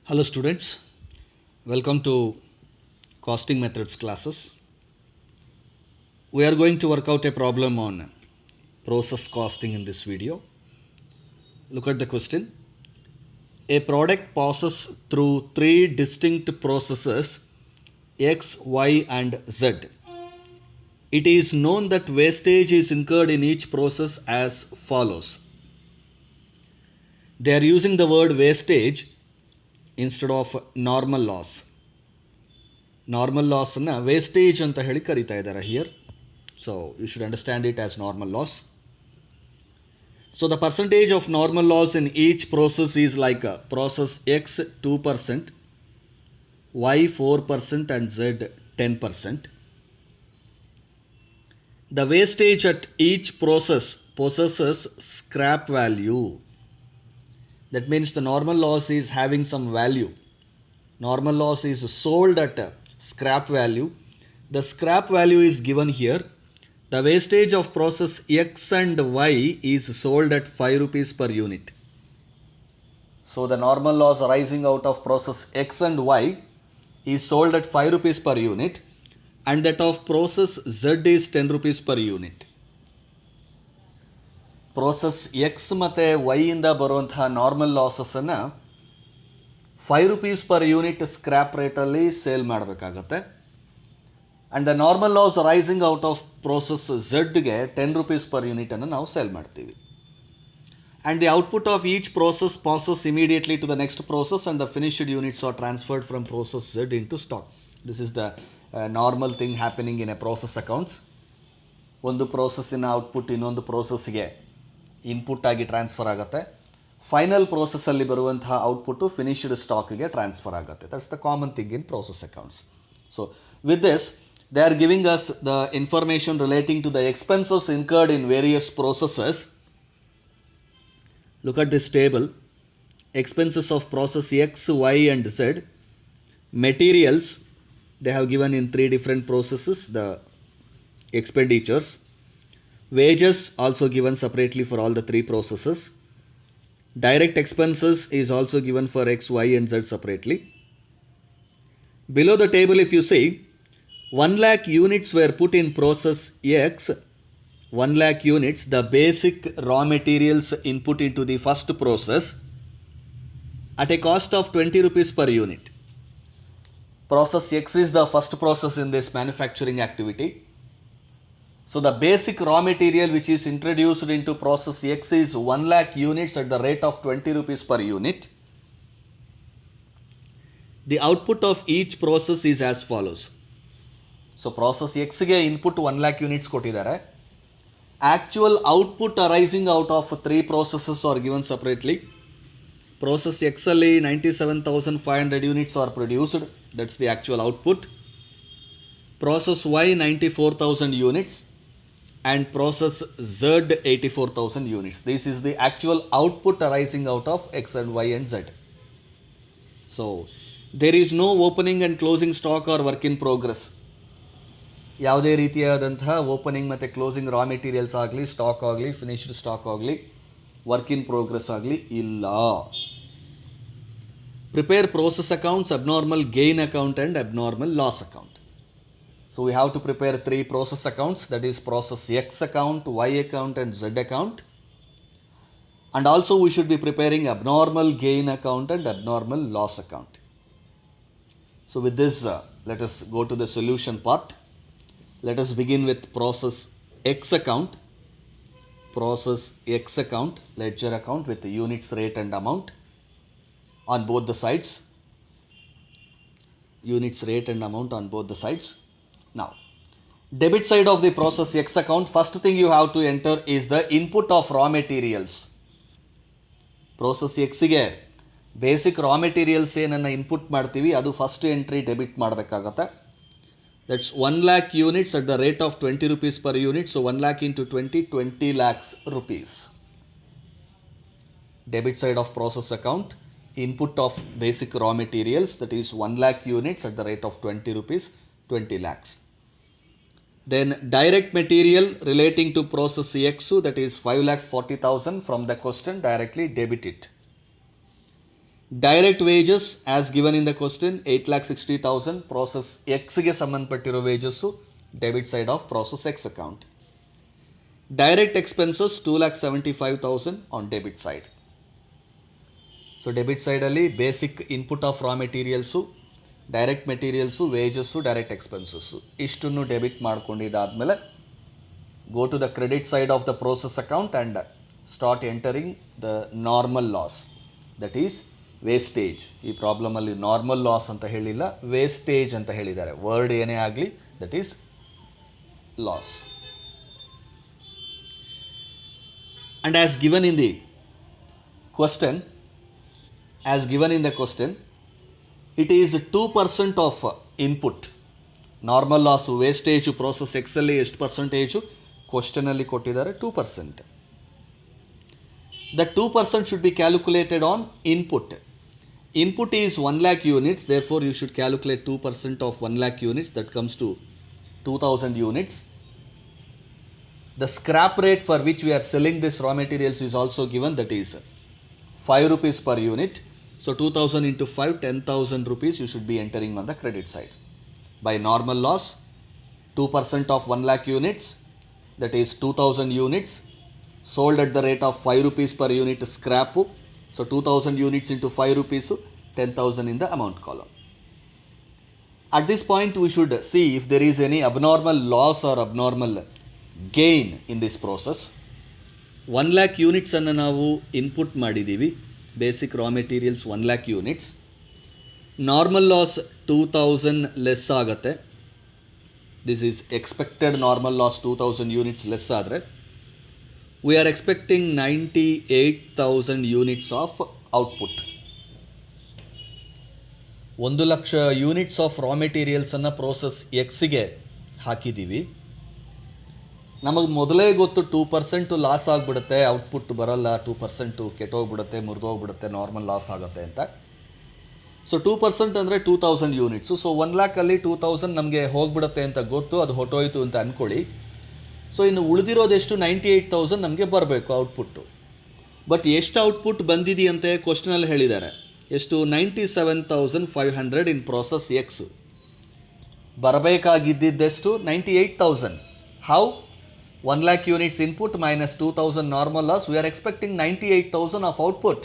Hello students, welcome to costing methods classes. We are going to work out a problem on process costing in this video. Look at the question. A product passes through three distinct processes X, Y and Z. It is known that wastage is incurred in each process as follows. They are using the word wastage instead of normal loss. Normal loss ಅನ್ನು wastage ಅಂತ ಹೇಳಿ ಕರೀತಾ ಇದ್ದಾರೆ here. So you should understand it as normal loss. So the percentage of normal loss in each process is like process X 2%, Y 4% and Z 10%. The wastage at each process possesses scrap value. That means the normal loss is having some value. Normal loss is sold at scrap value. The scrap value is given here. The wastage of process X and Y is sold at 5 rupees per unit. So the normal loss arising out of process X and Y is sold at 5 rupees per unit, and that of process Z is 10 rupees per unit. Process X ಮತ್ತು Y ಇಂದ ಬರುವಂತಹ normal ಲಾಸಸ್ಸನ್ನು 5 rupees per unit scrap ರೇಟಲ್ಲಿ sale ಮಾಡಬೇಕಾಗತ್ತೆ. And the normal loss rising out of process ಝಡ್ಗೆ 10 rupees per ಯೂನಿಟನ್ನು ನಾವು sale ಮಾಡ್ತೀವಿ. And the output of each process passes immediately to the next process and the finished units are transferred from process Z into stock. This is the normal thing happening in a process accounts. ಒಂದು ಪ್ರೋಸೆಸ್ಸಿನ output ಇನ್ನೊಂದು ಪ್ರೋಸೆಸ್ಗೆ input ಆಗಿ transfer ಆಗುತ್ತೆ. Final ಪ್ರೋಸೆಸ್ಸಲ್ಲಿ ಬರುವಂತಹ output finished ಸ್ಟಾಕ್ಗೆ transfer ಆಗುತ್ತೆ. That's the common thing in process accounts. So with this they are giving us the information relating to the expenses incurred in various processes. Look at this table. Expenses of process X, Y and Z. Materials, they have given in three different processes the expenditures. Wages also given separately for all the three processes. Direct expenses is also given for X, Y and Z separately. Below the table if you see, 1 lakh units were put in process X. 1 lakh units, the basic raw materials input into the first process at a cost of 20 rupees per unit. Process X is the first process in this manufacturing activity. So the basic raw material which is introduced into process X is 1 lakh units at the rate of 20 rupees per unit. The output of each process is as follows. So process Xಗೆ input 1 lakh units ಕೊಟ್ಟಿದ್ದಾರೆ. Actual output arising out of three processes are given separately. Process X ಅಲ್ಲಿ 97,500 units are produced. That's the actual output. Process Y 94,000 units and process Z 84,000 units. This is the actual output arising out of X and Y and Z. So there is no opening and closing stock or work in progress. ಯಾವುದೇ ರೀತಿಯಾದಂತಹ opening ಮತ್ತು closing raw materials ಆಗಲಿ, stock ಆಗಲಿ, finished stock ಆಗಲಿ, work in progress ಆಗಲಿ ಇಲ್ಲ. Prepare process accounts, abnormal gain account and abnormal loss account. So we have to prepare three process accounts, that is process X account, Y account and Z account. And also we should be preparing abnormal gain account and abnormal loss account. So with this let us go to the solution part. Let us begin with process X account. Process X account, ledger account with units, rate and amount on both the sides. Units, rate and amount on both the sides. Now, debit side of the process X account, first thing you have to enter is the input of raw materials. Process X ಗೆ basic raw materials ಏನನ್ನು input ಮಾಡ್ತೀವಿ ಅದು first entry debit ಮಾಡಬೇಕಾಗತ್ತೆ. That's 1 lakh units at the rate of 20 rupees per unit. So 1 lakh into 20 lakhs rupees. Debit side of process account, input of basic raw materials, that is 1 lakh units at the rate of 20 rupees, 20 lakhs. Then direct material relating to process X, that is 5,40,000 from the question, directly debit it. Direct wages as given in the question 8,60,000 process ಎಕ್ಸ್ಗೆ ಸಂಬಂಧಪಟ್ಟಿರೋ wages debit side of process X account. Direct expenses 2,75,000 on debit side. So debit ಸೈಡಲ್ಲಿ basic input of raw materials, direct materials, wages, direct expenses ಇಷ್ಟನ್ನು debit ಮಾಡ್ಕೊಂಡಿದ್ದಾದಮೇಲೆ go to the credit side of the process account and start entering the normal loss, that is wastage. ಈ ಪ್ರಾಬ್ಲಮಲ್ಲಿ normal loss ಅಂತ ಹೇಳಿಲ್ಲ, wastage ಅಂತ ಹೇಳಿದ್ದಾರೆ. Word ಏನೇ ಆಗಲಿ that is loss. And as given in the question, it is 2% of input. Normal loss, wastage process ಎಕ್ಸಲ್ಲಿ ಎಷ್ಟು percentage ಕ್ವಶನಲ್ಲಿ ಕೊಟ್ಟಿದ್ದಾರೆ? 2%. The 2% should be calculated on input. Input is 1 lakh units, therefore you should calculate 2% of 1 lakh units, that comes to 2,000 units. The scrap rate for which we are selling this raw materials is also given, that is 5 rupees per unit. So 2,000 into 5, 10,000 rupees you should be entering on the credit side. By normal loss, 2% of 1 lakh units, that is 2,000 units, sold at the rate of 5 rupees per unit scrap. So 2,000 units into 5 rupees, 10,000 in the amount column. At this point we should see if there is any abnormal loss or abnormal gain in this process. 1 lakh units ಅನ್ನು ನಾವು input ಮಾಡಿದ್ದೀವಿ, basic raw materials 1 lakh units. Normal loss 2,000 less ಆಗುತ್ತೆ. This is expected normal loss 2,000 units less ಆದರೆ we are expecting 98,000 units of output. 1,00,000 units of raw ಮೆಟೀರಿಯಲ್ಸನ್ನು process ಎಕ್ಸ್ಗೆ ಹಾಕಿದ್ದೀವಿ. ನಮಗೆ ಮೊದಲೇ ಗೊತ್ತು 2% ಲಾಸ್ ಆಗಿಬಿಡುತ್ತೆ, ಔಟ್ಪುಟ್ ಬರಲ್ಲ, 2% ಕೆಟ್ಟೋಗ್ಬಿಡುತ್ತೆ, ಮುರಿದೋಗ್ಬಿಡುತ್ತೆ, ನಾರ್ಮಲ್ ಲಾಸ್ ಆಗುತ್ತೆ ಅಂತ. ಸೊ 2% ಅಂದರೆ 2,000 ಯೂನಿಟ್ಸು. ಸೊ 1 ಲ್ಯಾಕಲ್ಲಿ 2,000 ನಮಗೆ ಹೋಗ್ಬಿಡುತ್ತೆ ಅಂತ ಗೊತ್ತು, ಅದು ಹೊಟ್ಟೋಯ್ತು ಅಂತ ಅಂದ್ಕೊಳ್ಳಿ. ಸೊ ಇನ್ನು ಉಳಿದಿರೋದೆಷ್ಟು? 98,000 ನಮಗೆ ಬರಬೇಕು ಔಟ್ಪುಟ್ಟು. ಬಟ್ ಎಷ್ಟು ಔಟ್ಪುಟ್ ಬಂದಿದೆಯಂತೆ ಕ್ವಶನಲ್ಲಿ ಹೇಳಿದ್ದಾರೆ. ಎಷ್ಟು? 97,500 ಇನ್ ಪ್ರಾಸೆಸ್ ಎಕ್ಸ್. ಬರಬೇಕಾಗಿದ್ದೆಷ್ಟು? 98,000. How? 1 lakh units input minus 2,000 normal loss, we are expecting 98,000 of output.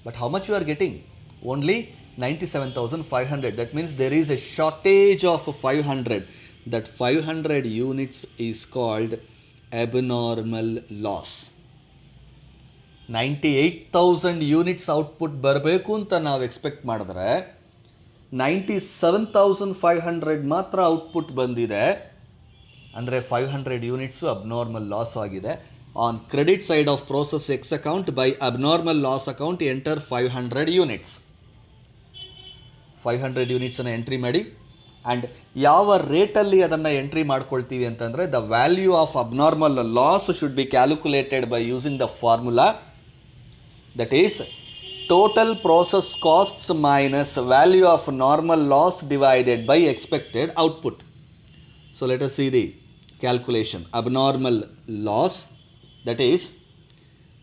But how much you are getting? Only 97,500. That means there is a shortage of 500. That 500 units is called abnormal loss. 98,000 units output ಬರಬೇಕು ಅಂತ ನಾವು expect ಮಾಡಿದ್ರೆ 97,500 ಮಾತ್ರ output ಬಂದಿದೆ. ಅಂದರೆ 500 units abnormal loss ಆಗಿದೆ. On credit side of process X account by abnormal loss account enter 500 units. 500 ಯೂನಿಟ್ಸನ್ನು entry ಮಾಡಿ. ಆ್ಯಂಡ್ ಯಾವ ರೇಟಲ್ಲಿ ಅದನ್ನು ಎಂಟ್ರಿ ಮಾಡ್ಕೊಳ್ತೀವಿ ಅಂತಂದರೆ the value of abnormal loss should be calculated by using the formula, that is total process costs minus value of normal loss divided by expected output. So let us see the calculation. Abnormal loss, that is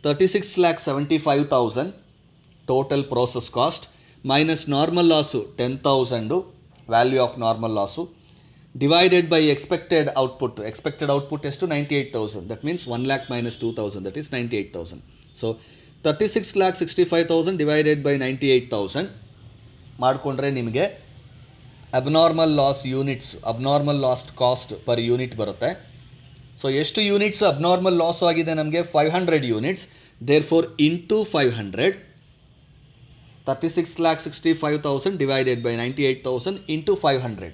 36,75,000 total process cost minus normal loss 10,000 value of normal loss divided by expected output. Expected output is to 98,000. That means 1 lakh minus 2,000, that is 98,000. So 36,65,000 divided by 98,000 ಮಾಡಿಕೊಂಡ್ರೆ ನಿಮಗೆ abnormal loss units, abnormal lost cost per unit ಬರುತ್ತೆ. So ಎಷ್ಟು units abnormal loss ಆಗಿದೆ ನಮಗೆ? 500 units. Therefore into 500, 36,65,000 divided by 98,000 into 500.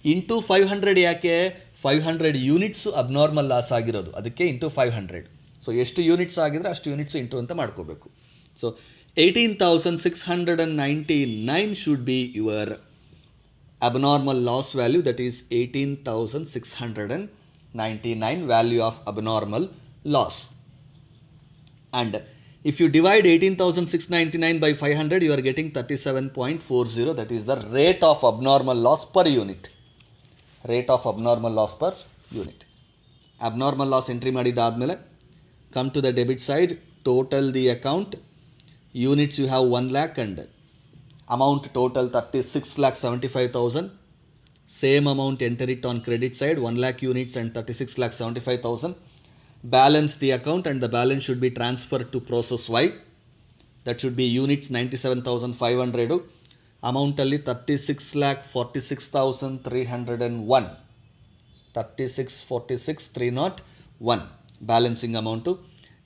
Into 500 ಯಾಕೆ? 500 units abnormal loss ಆಗಿರೋದು, ಅದಕ್ಕೆ into 500. So ಎಷ್ಟು ಯೂನಿಟ್ಸ್ ಆಗಿದ್ರೆ ಅಷ್ಟು ಯೂನಿಟ್ಸ್ ಇಂಟು ಅಂತ ಮಾಡ್ಕೋಬೇಕು. So 18,699 should be your abnormal loss value, that is 18,699 value of abnormal loss. And if you divide 18,699 by 500, you are getting 37.40. That is the rate of abnormal loss per unit. Rate of abnormal loss per unit. Abnormal loss entry ಮಾಡಿದಾದ್ಮೇಲೆ come to the debit side, total the account, units you have 1 lakh and amount total 36,75,000. Same amount enter it on credit side, 1 lakh units and 36,75,000. Balance the account and the balance should be transferred to process Y. That should be units 97,500. Amount ಅಲ್ಲಿ 36,46,301. 36,46,301 balancing amount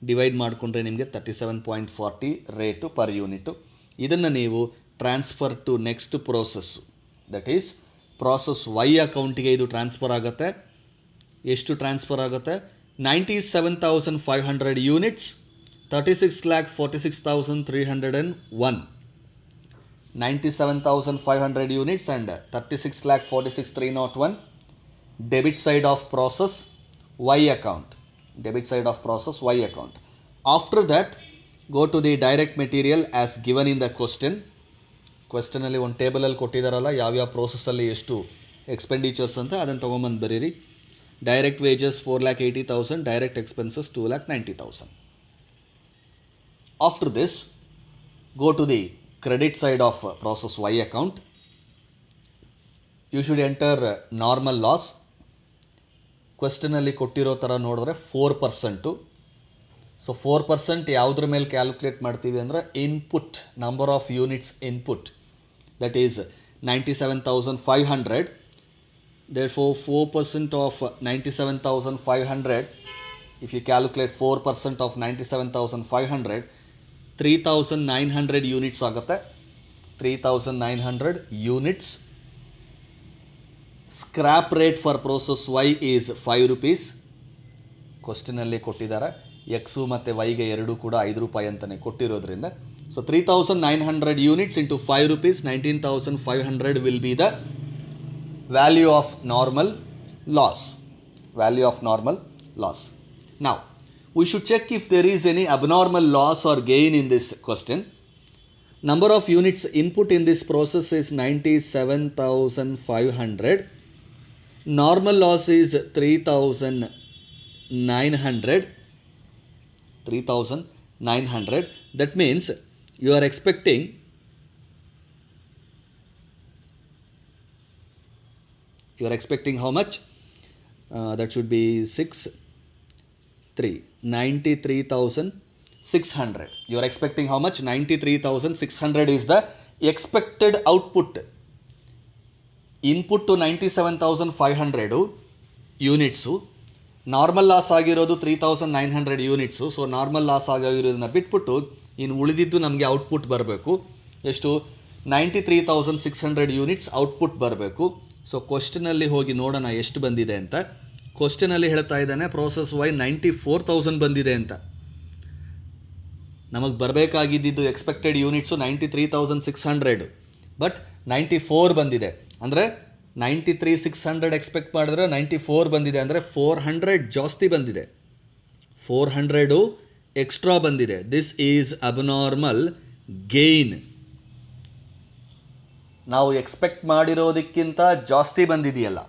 divide ಮಾಡಿಕೊಂಡ್ರೆ ನಿಮಗೆ 37.40 rate per unit. ಇದನ್ನು ನೀವು transfer to next process, that is process Y ಅಕೌಂಟಿಗೆ ಇದು transfer ಆಗುತ್ತೆ. ಎಷ್ಟು transfer ಆಗುತ್ತೆ? 97,500 units, 36,46,301. 97,500 units and 36,46,301. Debit side of process Y account. Debit side of process Y account. After that, go to the direct material as given in the question. Question ಅಲ್ಲಿ ಒಂದು ಟೇಬಲಲ್ಲಿ ಕೊಟ್ಟಿದ್ದಾರಲ್ಲ ಯಾವ್ಯಾವ ಪ್ರೋಸೆಸ್ಸಲ್ಲಿ ಎಷ್ಟು expenditures ಅಂತ, ಅದನ್ನು ತೊಗೊಂಬಂದು ಬರೀರಿ. Direct wages 4,80,000, direct expenses 2,90,000. After this, go to the credit side of process Y account. You should enter normal loss. Question ಅಲ್ಲಿ ಕೊಟ್ಟಿರೋ ಥರ ನೋಡಿದ್ರೆ 4%. ಸೊ 4% ಯಾವುದ್ರ ಮೇಲೆ ಕ್ಯಾಲ್ಕುಲೇಟ್ ಮಾಡ್ತೀವಿ ಅಂದರೆ input, number of units input, that is 97,500. Therefore 4% of 97,500, if you calculate 4% of 97,500, 3,900 units ಆಗುತ್ತೆ. 3,900 units. Scrap rate for process Y is 5 rupees. ಕ್ವಶ್ಚನಲ್ಲಿ ಕೊಟ್ಟಿದ್ದಾರೆ, ಎಕ್ಸು ಮತ್ತು ವೈಗೆ ಎರಡೂ ಕೂಡ 5 ರೂಪಾಯಿ ಅಂತಲೇ ಕೊಟ್ಟಿರೋದ್ರಿಂದ. So 3,900 units into 5 rupees, 19,500 will be the value of normal loss. Value of normal loss. ನಾವು we should check if there is any abnormal loss or gain in this question. Number of units input in this process is 97,500. Normal loss is 3,900. 3,900. That means you are expecting how much? That should be 93,600. You are expecting how much? 93,600 is the expected output. Input to 97,500 units, normal loss ಆಗಿರೋದು 3,900 units. So normal loss ಆಗಿರೋದನ್ನ ಬಿಟ್ಬಿಟ್ಟು ಇನ್ನು ಉಳಿದಿದ್ದು ನಮಗೆ output ಬರಬೇಕು. ಎಷ್ಟು? 93,600 units output ಬರಬೇಕು. So ಕ್ವಶ್ಚನಲ್ಲಿ ಹೋಗಿ ನೋಡೋಣ ಎಷ್ಟು ಬಂದಿದೆ ಅಂತ. ಕ್ವಶ್ಚನಲ್ಲಿ ಹೇಳ್ತಾ ಇದ್ದಾನೆ ಪ್ರೋಸೆಸ್ ವೈ 94,000 ಬಂದಿದೆ ಅಂತ. ನಮಗೆ ಬರಬೇಕಾಗಿದ್ದು ಎಕ್ಸ್ಪೆಕ್ಟೆಡ್ ಯೂನಿಟ್ಸು 93,600, ಬಟ್ 94 ಬಂದಿದೆ. ಅಂದರೆ 93,600 ಎಕ್ಸ್ಪೆಕ್ಟ್ ಮಾಡಿದ್ರೆ 94 ಬಂದಿದೆ, ಅಂದರೆ 400 ಜಾಸ್ತಿ ಬಂದಿದೆ, 400 ಎಕ್ಸ್ಟ್ರಾ ಬಂದಿದೆ. This is abnormal gain. ನಾವು ಎಕ್ಸ್ಪೆಕ್ಟ್ ಮಾಡಿರೋದಕ್ಕಿಂತ ಜಾಸ್ತಿ ಬಂದಿದೆಯಲ್ಲ.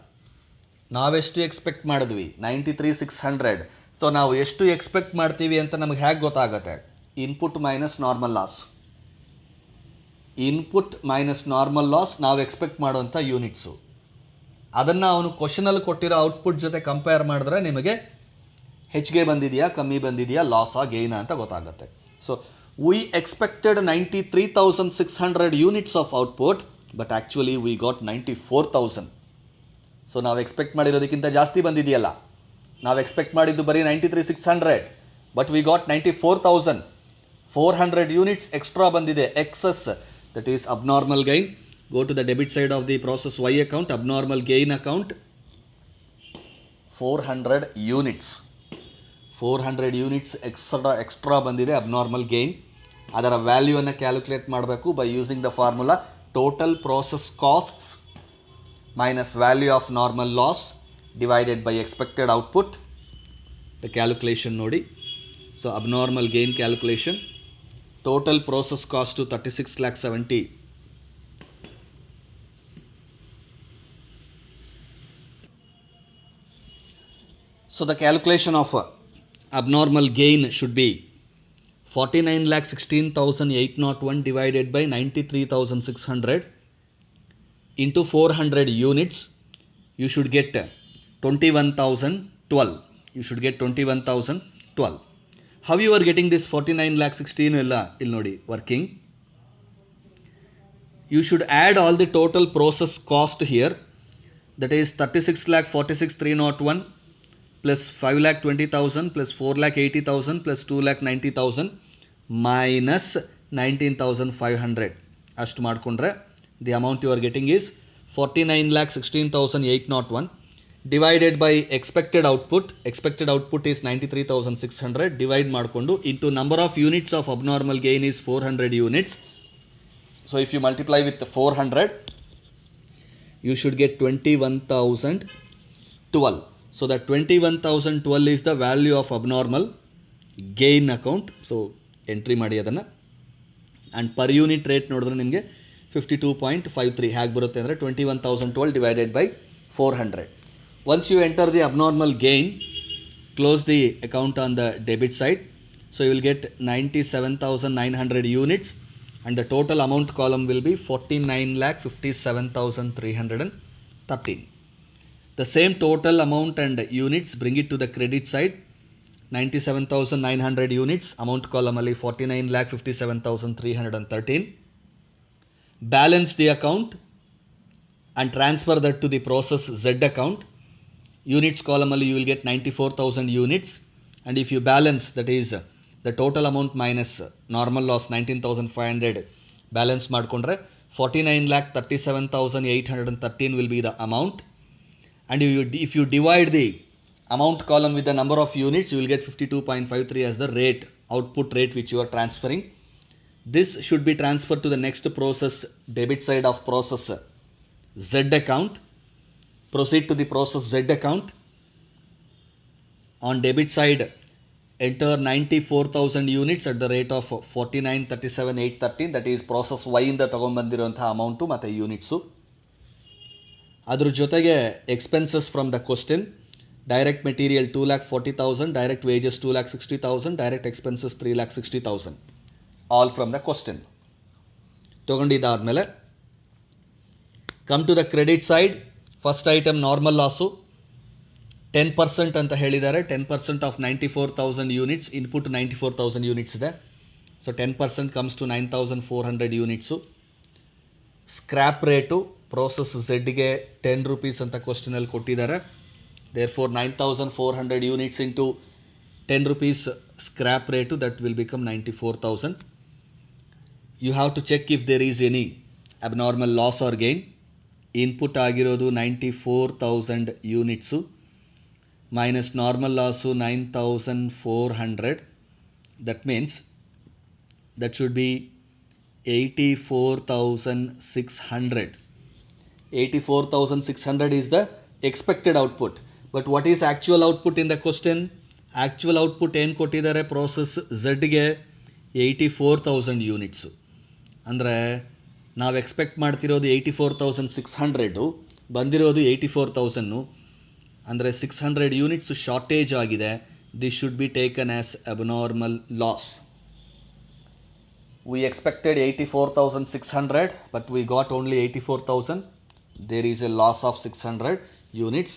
ನಾವೆಷ್ಟು ಎಕ್ಸ್ಪೆಕ್ಟ್ ಮಾಡಿದ್ವಿ? 93,600. ಸೊ ನಾವು ಎಷ್ಟು ಎಕ್ಸ್ಪೆಕ್ಟ್ ಮಾಡ್ತೀವಿ ಅಂತ ನಮಗೆ ಹೇಗೆ ಗೊತ್ತಾಗುತ್ತೆ? Input minus normal loss. Input minus normal loss ನಾವು ಎಕ್ಸ್ಪೆಕ್ಟ್ ಮಾಡುವಂಥ ಯೂನಿಟ್ಸು. ಅದನ್ನು ಅವನು ಕ್ವಶನಲ್ಲಿ ಕೊಟ್ಟಿರೋ ಔಟ್ಪುಟ್ ಜೊತೆ ಕಂಪೇರ್ ಮಾಡಿದ್ರೆ ನಿಮಗೆ ಹೆಚ್ಚಿಗೆ ಬಂದಿದೆಯಾ, ಕಮ್ಮಿ ಬಂದಿದೆಯಾ, ಲಾಸಾ, ಗೇನಾ ಅಂತ ಗೊತ್ತಾಗುತ್ತೆ. So we expected 93,600 units of output, but actually we got 94,000. So ನಾವು ಎಕ್ಸ್ಪೆಕ್ಟ್ ಮಾಡಿರೋದಕ್ಕಿಂತ ಜಾಸ್ತಿ ಬಂದಿದೆಯಲ್ಲ. ನಾವು ಎಕ್ಸ್ಪೆಕ್ಟ್ ಮಾಡಿದ್ದು ಬರೀ 93,600, but we got 94,000. 400 units extra ಬಂದಿದೆ, excess. That is abnormal gain. Go to the debit side of the process Y account, abnormal gain account. 400 units. 400 units extra ಬಂದಿದೆ, abnormal gain. ಅದರ ವ್ಯಾಲ್ಯೂವನ್ನು ಕ್ಯಾಲ್ಕುಲೇಟ್ ಮಾಡಬೇಕು by using the formula total process costs minus value of normal loss divided by expected output. The calculation nodi. So abnormal gain calculation. Total process cost to 36,70,000. So the calculation of abnormal gain should be 49,16,801 divided by 93,600 into 400 units, you should get 21,012. You should get 21,012. How you are getting this 49,16 illa il nodi working? You should add all the total process cost here, that is 36,46,301 plus 5,20,000 plus 4,80,000 plus 2,90,000 minus 19,500. ಅಷ್ಟು ಮಾಡಿಕೊಂಡ್ರೆ the amount you are getting is 49,16,801 divided by expected output. Expected output is 93,600. Divide ಮಾಡಿಕೊಂಡು into number of units of abnormal gain is 400 units. So if you multiply with 400, you should get 21,012. So that 21,012 is the value of abnormal gain account. So entry ಮಾಡಿ ಅದನ್ನು. And per unit rate ನೋಡಿದ್ರೆ ನಿಮಗೆ 52.53 ಹೇಗೆ ಬರುತ್ತೆ ಅಂದರೆ 21,012 divided by 400. Once you enter the abnormal gain, close the account on the debit side. So you will get 97,900 units and the total amount column will be 49,57,313. The same total amount and units, bring it to the credit side. 97,900 units, amount column ali 49,57,313. Balance the account and transfer that to the process Z account. Units column ali you will get 94,000 units, and if you balance, that is the total amount minus normal loss 19,500, balance ಮಾಡ್ಕೊಂಡ್ರೆ 49,37,813 will be the amount. And if you divide the amount column with the number of units, you will get 52.53 as the rate, output rate which you are transferring. This should be transferred to the next process, debit side of process Z account. Proceed to the process Z account. On debit side, enter 94,000 units at the rate of 49,37,813. That is process Y ಇಂದ ತಗೊಂಡ್ಬಂದಿರುವಂತಹ amount ಮತ್ತು units. ಅದ್ರ ಜೊತೆಗೆ expenses from the question: direct material 2,40,000, direct wages 2,60,000, direct expenses 3,60,000, all from the question. ತೊಗೊಂಡಿದ್ದಾದಮೇಲೆ come to the credit side. First item normal loss 10% ಅಂತ ಹೇಳಿದ್ದಾರೆ. 10% of 94,000 units, input 94,000 units ಇದೆ. So 10% comes to 9,400 units. Scrap rate process ಝೆಡ್ಗೆ 10 rupees ಅಂತ ಕ್ವಶನಲ್ಲಿ ಕೊಟ್ಟಿದ್ದಾರೆ. Therefore 9,400 units into 10 rupees scrap rate, that will become 94,000. You have to check if there is any abnormal loss or gain. Input ಆಗಿರೋದು 94,000 units minus normal loss 9,400. That means that should be 84,600. 84,600 is the expected output. But what is actual output in the question? Actual output ಏನು ಕೊಟ್ಟಿದ್ದಾರೆ process ಝಡ್ಗೆ 84,000 units. ಅಂದರೆ ನಾವು expect ಮಾಡ್ತಿರೋದು 84,600, ಬಂದಿರೋದು 84,000. ಅಂದರೆ 600 units shortage ಆಗಿದೆ. This should be taken as abnormal loss. We expected 84,600 but we got only 84,000. There is a loss of 600 units.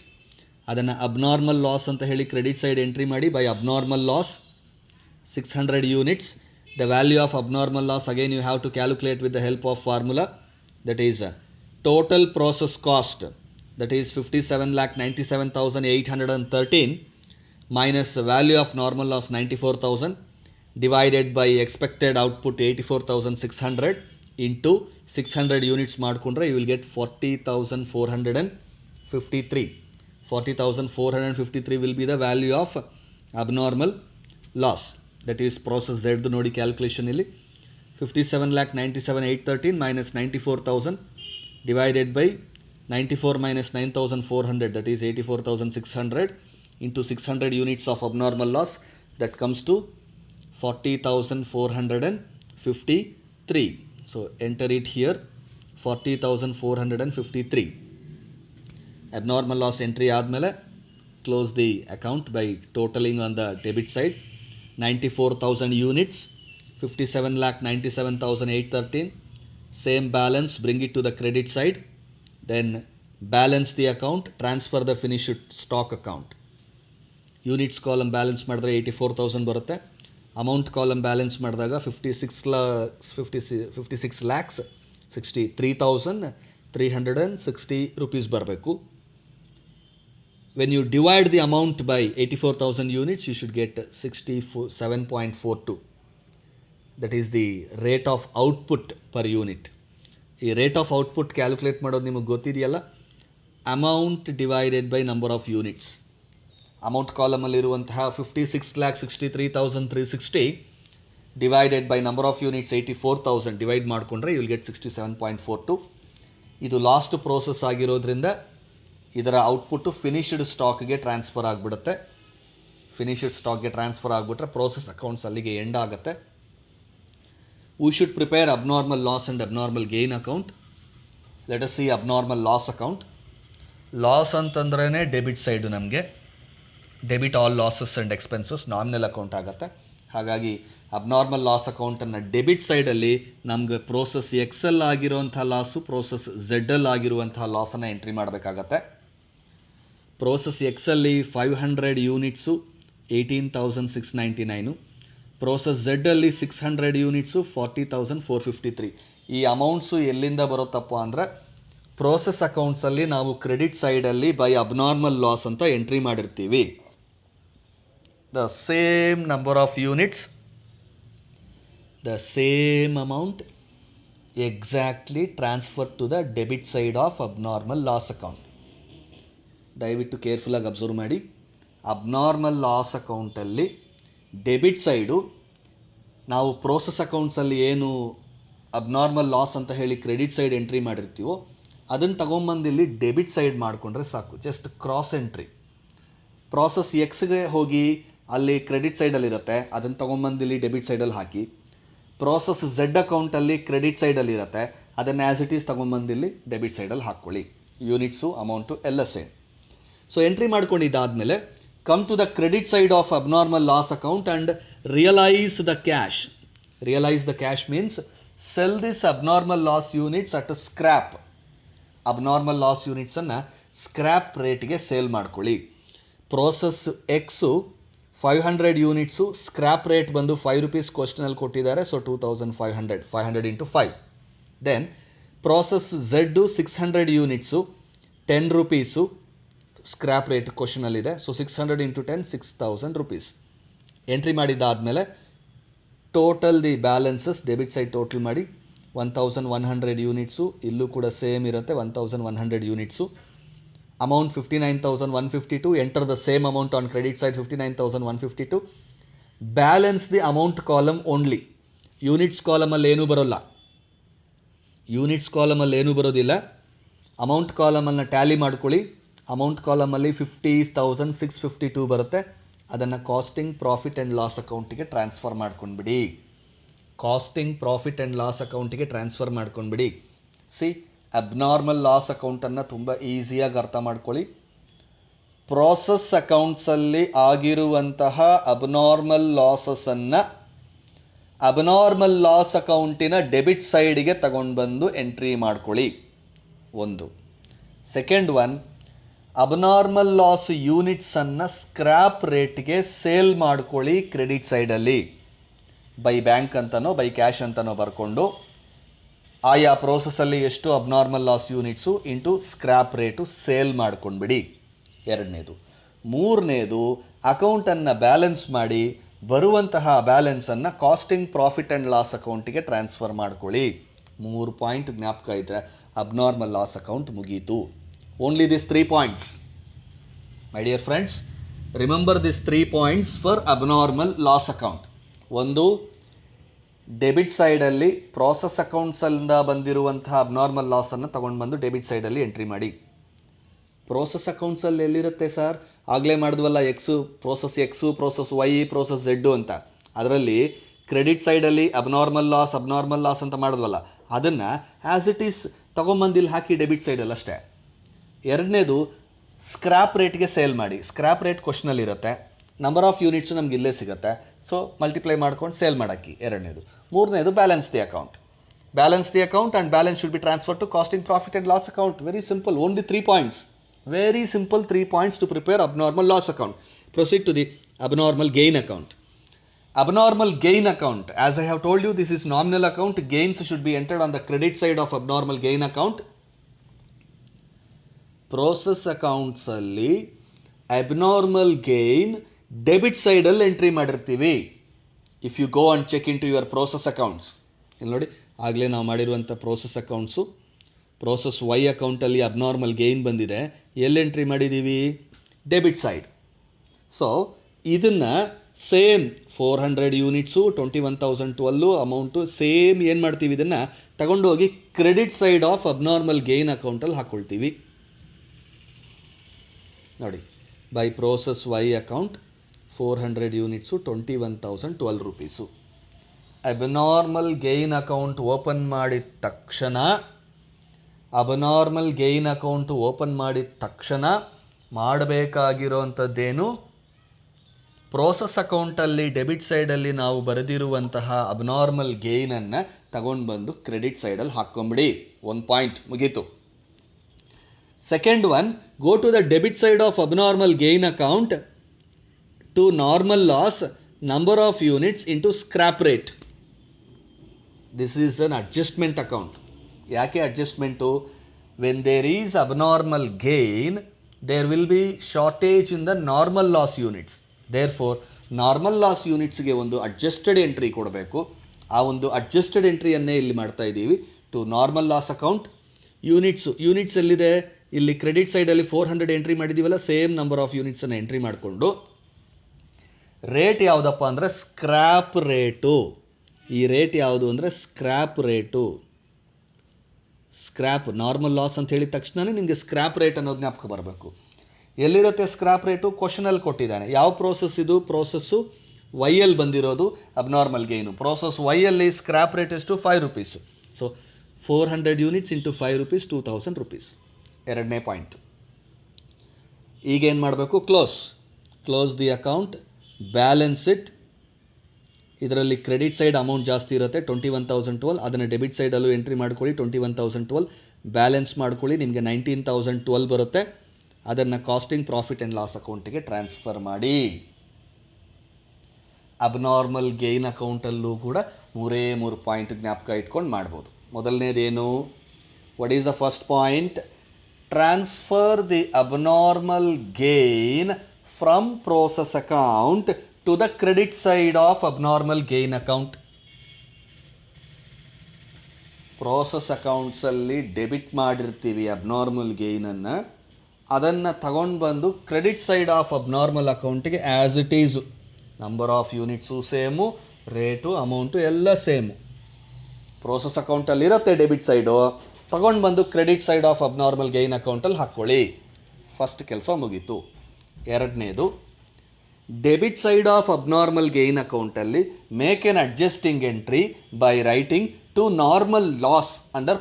ಅದನ್ನು abnormal loss ಅಂತ ಹೇಳಿ ಕ್ರೆಡಿಟ್ ಸೈಡ್ ಎಂಟ್ರಿ ಮಾಡಿ. By abnormal loss 600 units. The value of abnormal loss, again you have to calculate with the help of formula, that is total process cost, that is 57,97,813 minus value of normal loss 94,000 divided by expected output 84,600 into 600 units ಮಾಡಿಕೊಂಡ್ರೆ you will get 40,453. 40,453 will be the value of abnormal loss. That is process Z ನೋಡಿ calculation ಇಲ್ಲಿ 57,97,813 minus 94,000 divided by 94 minus 9,400, that is 84,600 into 600 units of abnormal loss, that comes to 40,453. So enter it here, 40,453. Abnormal loss entry ಆದಮೇಲೆ close the account by totaling on the debit side 94,000 units 57,97,813. Same balance, bring it to the credit side. Then balance the account, transfer the finished stock account. Units column balance ಮಾಡಿದ್ರೆ 84,000 ಬರುತ್ತೆ. Amount column balance ಮಾಡಿದಾಗ 56,63,360 rupees ಬರಬೇಕು. When you divide the amount by 84,000 units, you should get 67.42. That is the rate of output per unit. ಈ rate of output calculate ಮಾಡೋದು ನಿಮಗೆ ಗೊತ್ತಿದೆಯಲ್ಲ, amount divided by number of units. Amount ಕಾಲಮಲ್ಲಿರುವಂತಹ 56,63,360 divided by number of units 84,000 divide ಮಾಡಿಕೊಂಡ್ರೆ you will get 67.42. ಇದು last process ಆಗಿರೋದ್ರಿಂದ ಇದರ output finished ಸ್ಟಾಕ್ಗೆ ಟ್ರಾನ್ಸ್ಫರ್ ಆಗಿಬಿಡುತ್ತೆ. ಫಿನಿಶ್ಡ್ ಸ್ಟಾಕ್ಗೆ ಟ್ರಾನ್ಸ್ಫರ್ ಆಗಿಬಿಟ್ರೆ ಪ್ರೋಸೆಸ್ ಅಕೌಂಟ್ಸ್ ಅಲ್ಲಿಗೆ ಎಂಡ್ ಆಗುತ್ತೆ. We should prepare abnormal loss and abnormal gain account. Let us see abnormal loss account. Loss ಅಂತಂದ್ರೇ ಡೆಬಿಟ್ ಸೈಡು, ನಮಗೆ debit all losses and expenses nominal account ಆಗುತ್ತೆ. ಹಾಗಾಗಿ abnormal loss ಅಕೌಂಟನ್ನು debit ಸೈಡಲ್ಲಿ ನಮಗೆ process ಎಕ್ಸಲ್ಲಿ ಆಗಿರುವಂಥ ಲಾಸು, ಪ್ರೋಸೆಸ್ ಝೆಡ್ಡಲ್ಲಿ ಆಗಿರುವಂಥ ಲಾಸನ್ನು ಎಂಟ್ರಿ ಮಾಡಬೇಕಾಗತ್ತೆ. ಪ್ರೋಸೆಸ್ ಎಕ್ಸಲ್ಲಿ 500 ಯೂನಿಟ್ಸು 18,699. ಪ್ರೋಸೆಸ್ ಝೆಡ್ಡಲ್ಲಿ 600 ಯೂನಿಟ್ಸು 40,453. ಈ ಅಮೌಂಟ್ಸು ಎಲ್ಲಿಂದ ಬರುತ್ತಪ್ಪ ಅಂದರೆ ಪ್ರೋಸೆಸ್ ಅಕೌಂಟ್ಸಲ್ಲಿ ನಾವು ಕ್ರೆಡಿಟ್ ಸೈಡಲ್ಲಿ ಬೈ ಅಬ್ನಾರ್ಮಲ್ ಲಾಸ್ ಅಂತ ಎಂಟ್ರಿ ಮಾಡಿರ್ತೀವಿ. The same number of units, the same amount exactly transfer to the debit side of abnormal loss account. ದಯವಿಟ್ಟು ಕೇರ್ಫುಲ್ಲಾಗಿ ಅಬ್ಸರ್ವ್ ಮಾಡಿ. ಅಬ್ನಾರ್ಮಲ್ ಲಾಸ್ ಅಕೌಂಟಲ್ಲಿ ಡೆಬಿಟ್ ಸೈಡು ನಾವು ಪ್ರೋಸೆಸ್ ಅಕೌಂಟ್ಸಲ್ಲಿ ಏನು ಅಬ್ನಾರ್ಮಲ್ ಲಾಸ್ ಅಂತ ಹೇಳಿ ಕ್ರೆಡಿಟ್ ಸೈಡ್ ಎಂಟ್ರಿ ಮಾಡಿರ್ತೀವೋ ಅದನ್ನು ತಗೊಂಬಂದಿಲ್ಲಿ ಡೆಬಿಟ್ ಸೈಡ್ ಮಾಡಿಕೊಂಡ್ರೆ ಸಾಕು. Just cross entry. ಪ್ರೋಸೆಸ್ ಎಕ್ಸ್ಗೆ ಹೋಗಿ ಅಲ್ಲಿ ಕ್ರೆಡಿಟ್ ಸೈಡಲ್ಲಿರುತ್ತೆ, ಅದನ್ನು ತೊಗೊಂಬಂದಿಲ್ಲಿ ಡೆಬಿಟ್ ಸೈಡಲ್ಲಿ ಹಾಕಿ. ಪ್ರೋಸೆಸ್ ಝೆಡ್ ಅಕೌಂಟಲ್ಲಿ ಕ್ರೆಡಿಟ್ ಸೈಡಲ್ಲಿರುತ್ತೆ, ಅದನ್ನು ಆ್ಯಸ್ ಇಟ್ ಈಸ್ ತೊಗೊಂಬಂದಿಲ್ಲಿ ಡೆಬಿಟ್ ಸೈಡಲ್ಲಿ ಹಾಕ್ಕೊಳ್ಳಿ. ಯೂನಿಟ್ಸು, ಅಮೌಂಟು ಎಲ್ಲ ಸೇಮ್. ಸೊ ಎಂಟ್ರಿ ಮಾಡ್ಕೊಂಡಿದ್ದಾದಮೇಲೆ come to the credit side of abnormal loss account and realize the cash. Realize the cash means sell this abnormal loss units at a scrap. Abnormal loss units ಅನ್ನು scrap ರೇಟ್ಗೆ sale ಮಾಡ್ಕೊಳ್ಳಿ. Process X 500 units, scrap rate ಬಂದು 5 rupees ಕ್ವಶನಲ್ಲಿ ಕೊಟ್ಟಿದ್ದಾರೆ, so 2,500, 500 into 5. Then process Z 600 units 10 rupees scrap rate ಕ್ವಶನಲ್ಲಿದೆ, so 600 into 10, 6,000 rupees. Entry ಮಾಡಿದ್ದಾದಮೇಲೆ total the balances debit side total ಮಾಡಿ. 1,100 units, ಇಲ್ಲೂ ಕೂಡ ಸೇಮ್ ಇರುತ್ತೆ, 1,100 units. Amount 59,152. Enter the same amount on credit side 59,152. Balance the amount column only. Units ಕಾಲಮಲ್ಲಿ ಏನೂ ಬರೋಲ್ಲ, units ಕಾಲಮಲ್ಲಿ ಏನೂ ಬರೋದಿಲ್ಲ. ಅಮೌಂಟ್ ಕಾಲಮನ್ನು ಟ್ಯಾಲಿ ಮಾಡ್ಕೊಳ್ಳಿ. ಅಮೌಂಟ್ ಕಾಲಮಲ್ಲಿ 50,652 ಬರುತ್ತೆ. ಅದನ್ನು ಕಾಸ್ಟಿಂಗ್ ಪ್ರಾಫಿಟ್ ಆ್ಯಂಡ್ ಲಾಸ್ ಅಕೌಂಟಿಗೆ ಟ್ರಾನ್ಸ್ಫರ್ ಮಾಡ್ಕೊಂಡ್ಬಿಡಿ. ಕಾಸ್ಟಿಂಗ್ ಪ್ರಾಫಿಟ್ ಆ್ಯಂಡ್ ಲಾಸ್ ಅಕೌಂಟಿಗೆ ಟ್ರಾನ್ಸ್ಫರ್ ಮಾಡ್ಕೊಂಡ್ಬಿಡಿ. ಸಿ, ಅಬ್ನಾರ್ಮಲ್ ಲಾಸ್ ಅಕೌಂಟನ್ನು ತುಂಬ ಈಸಿಯಾಗಿ ಅರ್ಥ ಮಾಡ್ಕೊಳ್ಳಿ. ಪ್ರೋಸೆಸ್ ಅಕೌಂಟ್ಸಲ್ಲಿ ಆಗಿರುವಂತಹ ಅಬ್ನಾರ್ಮಲ್ ಲಾಸಸನ್ನು ಅಬ್ನಾರ್ಮಲ್ ಲಾಸ್ ಅಕೌಂಟಿನ ಡೆಬಿಟ್ ಸೈಡಿಗೆ ತಗೊಂಡು ಬಂದು ಎಂಟ್ರಿ ಮಾಡ್ಕೊಳ್ಳಿ. ಒಂದು. ಸೆಕೆಂಡ್ ಒನ್, ಅಬ್ನಾರ್ಮಲ್ ಲಾಸ್ ಯೂನಿಟ್ಸನ್ನು ಸ್ಕ್ರ್ಯಾಪ್ ರೇಟ್ಗೆ ಸೇಲ್ ಮಾಡ್ಕೊಳ್ಳಿ ಕ್ರೆಡಿಟ್ ಸೈಡಲ್ಲಿ. ಬೈ ಬ್ಯಾಂಕ್ ಅಂತನೋ ಬೈ ಕ್ಯಾಶ್ ಅಂತನೋ ಬರ್ಕೊಂಡು ಆಯಾ ಪ್ರೋಸೆಸ್ಸಲ್ಲಿ ಎಷ್ಟು abnormal loss units into scrap rate sale ಮಾಡ್ಕೊಂಡ್ಬಿಡಿ. ಎರಡನೇದು. ಮೂರನೇದು, ಅಕೌಂಟನ್ನು ಬ್ಯಾಲೆನ್ಸ್ ಮಾಡಿ ಬರುವಂತಹ ಬ್ಯಾಲೆನ್ಸನ್ನು ಕಾಸ್ಟಿಂಗ್ ಪ್ರಾಫಿಟ್ ಆ್ಯಂಡ್ ಲಾಸ್ ಅಕೌಂಟಿಗೆ ಟ್ರಾನ್ಸ್ಫರ್ ಮಾಡ್ಕೊಳ್ಳಿ. 3 ಪಾಯಿಂಟ್ ಜ್ಞಾಪಕ ಇದ್ದರೆ ಅಬ್ನಾರ್ಮಲ್ ಲಾಸ್ ಅಕೌಂಟ್ ಮುಗೀತು. Only these 3 points. My dear friends, remember these 3 points for abnormal loss account. ಒಂದು, ಡೆಬಿಟ್ ಸೈಡಲ್ಲಿ ಪ್ರೋಸೆಸ್ ಅಕೌಂಟ್ಸಲ್ಲಿಂದ ಬಂದಿರುವಂತಹ ಅಬ್ನಾರ್ಮಲ್ ಲಾಸನ್ನು ತೊಗೊಂಡು ಬಂದು ಡೆಬಿಟ್ ಸೈಡಲ್ಲಿ ಎಂಟ್ರಿ ಮಾಡಿ. ಪ್ರೋಸೆಸ್ ಅಕೌಂಟ್ಸಲ್ಲಿ ಎಲ್ಲಿರುತ್ತೆ ಸರ್? ಆಗಲೇ ಮಾಡಿದ್ವಲ್ಲ, process X, process Y, process Z ಅಂತ. ಅದರಲ್ಲಿ ಕ್ರೆಡಿಟ್ ಸೈಡಲ್ಲಿ ಅಬ್ನಾರ್ಮಲ್ ಲಾಸ್ ಅಂತ ಮಾಡಿದ್ವಲ್ಲ, ಅದನ್ನು ಆ್ಯಸ್ ಇಟ್ ಈಸ್ ತೊಗೊಂಬಂದಿಲ್ಲಿ ಹಾಕಿ ಡೆಬಿಟ್ ಸೈಡಲ್ಲಿ ಅಷ್ಟೇ. ಎರಡನೇದು, ಸ್ಕ್ರ್ಯಾಪ್ ರೇಟ್ಗೆ ಸೇಲ್ ಮಾಡಿ. ಸ್ಕ್ರ್ಯಾಪ್ ರೇಟ್ ಕ್ವಶನಲ್ಲಿರುತ್ತೆ. ನಂಬರ್ ಆಫ್ ಯೂನಿಟ್ಸು ನಮ್ಗೆ ಇಲ್ಲೇ ಸಿಗುತ್ತೆ. ಸೊ ಮಲ್ಟಿಪ್ಲೈ ಮಾಡ್ಕೊಂಡು ಸೇಲ್ ಮಾಡೋಕ್ಕೆ ಎರಡನೇದು. ಮೂರನೇದು balance the account. Balance the account and balance should be transferred to costing profit and loss account. Very simple, only 3 points. Very simple 3 points to prepare abnormal loss account. Proceed to the abnormal gain account. Abnormal gain account, as I have told you, this is nominal account. Gains should be entered on the credit side of abnormal gain account. Process accounts alli abnormal gain debit side alli entry ಮಾಡಿರ್ತೀವಿ. If you go and check into your process accounts, ಇಲ್ಲಿ ನೋಡಿ ಆಗಲೇ ನಾವು ಮಾಡಿರುವಂಥ process accounts, process Y ಅಕೌಂಟಲ್ಲಿ abnormal gain ಬಂದಿದೆ. ಎಲ್ಲಿ entry ಮಾಡಿದ್ದೀವಿ? Debit side. ಸೊ ಇದನ್ನು ಸೇಮ್ 400 ಯೂನಿಟ್ಸು 21,012 ಅಮೌಂಟು ಸೇಮ್ ಏನು ಮಾಡ್ತೀವಿ, ಇದನ್ನು ತಗೊಂಡೋಗಿ credit side of abnormal gain ಅಕೌಂಟಲ್ಲಿ ಹಾಕ್ಕೊಳ್ತೀವಿ. ನೋಡಿ, by process Y account 400 units 21,012 rupees. Abnormal gain account open ಮಾಡಿದ ತಕ್ಷಣ ಮಾಡಬೇಕಾಗಿರೋವಂಥದ್ದೇನು, ಪ್ರೋಸೆಸ್ ಅಕೌಂಟಲ್ಲಿ ಡೆಬಿಟ್ ಸೈಡಲ್ಲಿ ನಾವು ಬರೆದಿರುವಂತಹ ಅಬ್ನಾರ್ಮಲ್ ಗೇನನ್ನು ತಗೊಂಡು ಬಂದು ಕ್ರೆಡಿಟ್ ಸೈಡಲ್ಲಿ ಹಾಕ್ಕೊಂಬಿಡಿ. 1 ಪಾಯಿಂಟ್ ಮುಗೀತು. Second one, go to the debit side of abnormal gain account to normal loss number of units into scrap rate. This is an adjustment account. ಯಾಕೆ adjustment? When there is abnormal gain there will be shortage in the normal loss units. Therefore normal loss ಯೂನಿಟ್ಸ್ಗೆ ಒಂದು adjusted entry ಕೊಡಬೇಕು. ಆ ಒಂದು adjusted ಎಂಟ್ರಿಯನ್ನೇ ಇಲ್ಲಿ ಮಾಡ್ತಾ ಇದ್ದೀವಿ to normal loss account. Units ಎಲ್ಲಿದೆ? ಇಲ್ಲಿ ಕ್ರೆಡಿಟ್ ಸೈಡಲ್ಲಿ 400 ಎಂಟ್ರಿ ಮಾಡಿದ್ದೀವಲ್ಲ, ಸೇಮ್ ನಂಬರ್ ಆಫ್ ಯೂನಿಟ್ಸನ್ನು ಎಂಟ್ರಿ ಮಾಡಿಕೊಂಡು ರೇಟ್ ಯಾವುದಪ್ಪ ಅಂದರೆ ಸ್ಕ್ರ್ಯಾಪ್ ರೇಟು. ಈ ರೇಟ್ ಯಾವುದು ಅಂದರೆ scrap rate. Scrap normal loss ಅಂತ ಹೇಳಿದ ತಕ್ಷಣವೇ ನಿಮಗೆ ಸ್ಕ್ರ್ಯಾಪ್ ರೇಟ್ ಅನ್ನೋದು ಜ್ಞಾಪಕ ಬರಬೇಕು. ಎಲ್ಲಿರುತ್ತೆ ಸ್ಕ್ರ್ಯಾಪ್ ರೇಟು? ಕ್ವಶನಲ್ಲಿ ಕೊಟ್ಟಿದ್ದಾನೆ. ಯಾವ ಪ್ರೋಸೆಸ್ ಇದು? ಪ್ರೋಸೆಸ್ಸು ವೈಯಲ್ಲಿ ಬಂದಿರೋದು ಅಬ್ನಾರ್ಮಲ್ ಗೇನು. ಪ್ರೋಸೆಸ್ ವೈಯಲ್ಲಿ ಸ್ಕ್ರ್ಯಾಪ್ ರೇಟ್ ಎಷ್ಟು? 5 rupees. So 400 units into 5 rupees 2000 rupees. ಎರಡನೇ ಪಾಯಿಂಟ್. ಈಗೇನು ಮಾಡಬೇಕು? Close the account, balance it. ಇದರಲ್ಲಿ ಕ್ರೆಡಿಟ್ ಸೈಡ್ ಅಮೌಂಟ್ ಜಾಸ್ತಿ ಇರುತ್ತೆ 21,012. ಅದನ್ನು ಡೆಬಿಟ್ ಸೈಡಲ್ಲೂ ಎಂಟ್ರಿ ಮಾಡ್ಕೊಳ್ಳಿ 21,012. ಬ್ಯಾಲೆನ್ಸ್ ಮಾಡ್ಕೊಳ್ಳಿ, ನಿಮಗೆ 19,012 ಬರುತ್ತೆ. ಅದನ್ನು ಕಾಸ್ಟಿಂಗ್ ಪ್ರಾಫಿಟ್ ಆ್ಯಂಡ್ ಲಾಸ್ ಅಕೌಂಟಿಗೆ ಟ್ರಾನ್ಸ್ಫರ್ ಮಾಡಿ. ಅಬ್ನಾರ್ಮಲ್ ಗೇನ್ ಅಕೌಂಟಲ್ಲೂ ಕೂಡ 3 ಪಾಯಿಂಟ್ ಜ್ಞಾಪಕ ಇಟ್ಕೊಂಡು ಮಾಡ್ಬೋದು. ಮೊದಲನೇದೇನು? What is the first point? Transfer the abnormal gain from process account to the credit side of abnormal gain account. Process ಅಕೌಂಟ್ಸಲ್ಲಿ ಡೆಬಿಟ್ ಮಾಡಿರ್ತೀವಿ ಅಬ್ನಾರ್ಮಲ್ ಗೇನನ್ನು, ಅದನ್ನು ತಗೊಂಡು ಬಂದು ಕ್ರೆಡಿಟ್ ಸೈಡ್ ಆಫ್ ಅಬ್ನಾರ್ಮಲ್ ಅಕೌಂಟಿಗೆ as it is number of units same, rate amount ಎಲ್ಲ same. Process ಅಕೌಂಟಲ್ಲಿರುತ್ತೆ debit side, ತಗೊಂಡು ಬಂದು credit side of abnormal gain ಅಕೌಂಟಲ್ಲಿ ಹಾಕ್ಕೊಳ್ಳಿ. ಫಸ್ಟ್ ಕೆಲಸ ಮುಗೀತು. ಎರಡನೇದು, debit side of abnormal gain ಅಕೌಂಟಲ್ಲಿ make an adjusting entry by writing to normal loss under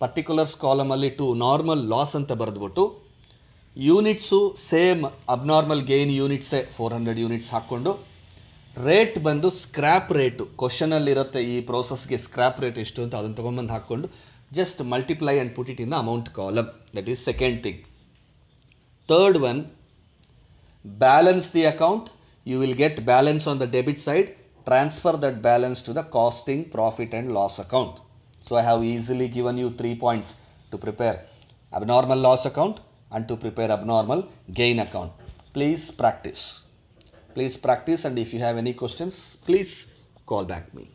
particulars ಕಾಲಮಲ್ಲಿ ಟು ನಾರ್ಮಲ್ ಲಾಸ್ ಅಂತ ಬರೆದ್ಬಿಟ್ಟು ಯೂನಿಟ್ಸು ಸೇಮ್ ಅಬ್ನಾರ್ಮಲ್ ಗೇನ್ ಯೂನಿಟ್ಸೇ 400 ಯೂನಿಟ್ಸ್ ಹಾಕ್ಕೊಂಡು ರೇಟ್ ಬಂದು ಸ್ಕ್ರ್ಯಾಪ್ ರೇಟು ಕ್ವಶನಲ್ಲಿರುತ್ತೆ. ಈ ಪ್ರೋಸೆಸ್ಗೆ ಸ್ಕ್ರ್ಯಾಪ್ ರೇಟ್ ಎಷ್ಟು ಅಂತ ಅದನ್ನು ತೊಗೊಂಬಂದು ಹಾಕ್ಕೊಂಡು just multiply and put it in the amount column. That is second thing. Third one, balance the account. You will get balance on the debit side. Transfer that balance to the costing profit and loss account. So I have easily given you 3 points to prepare abnormal loss account and to prepare abnormal gain account. Please practice, and if you have any questions, please call back me.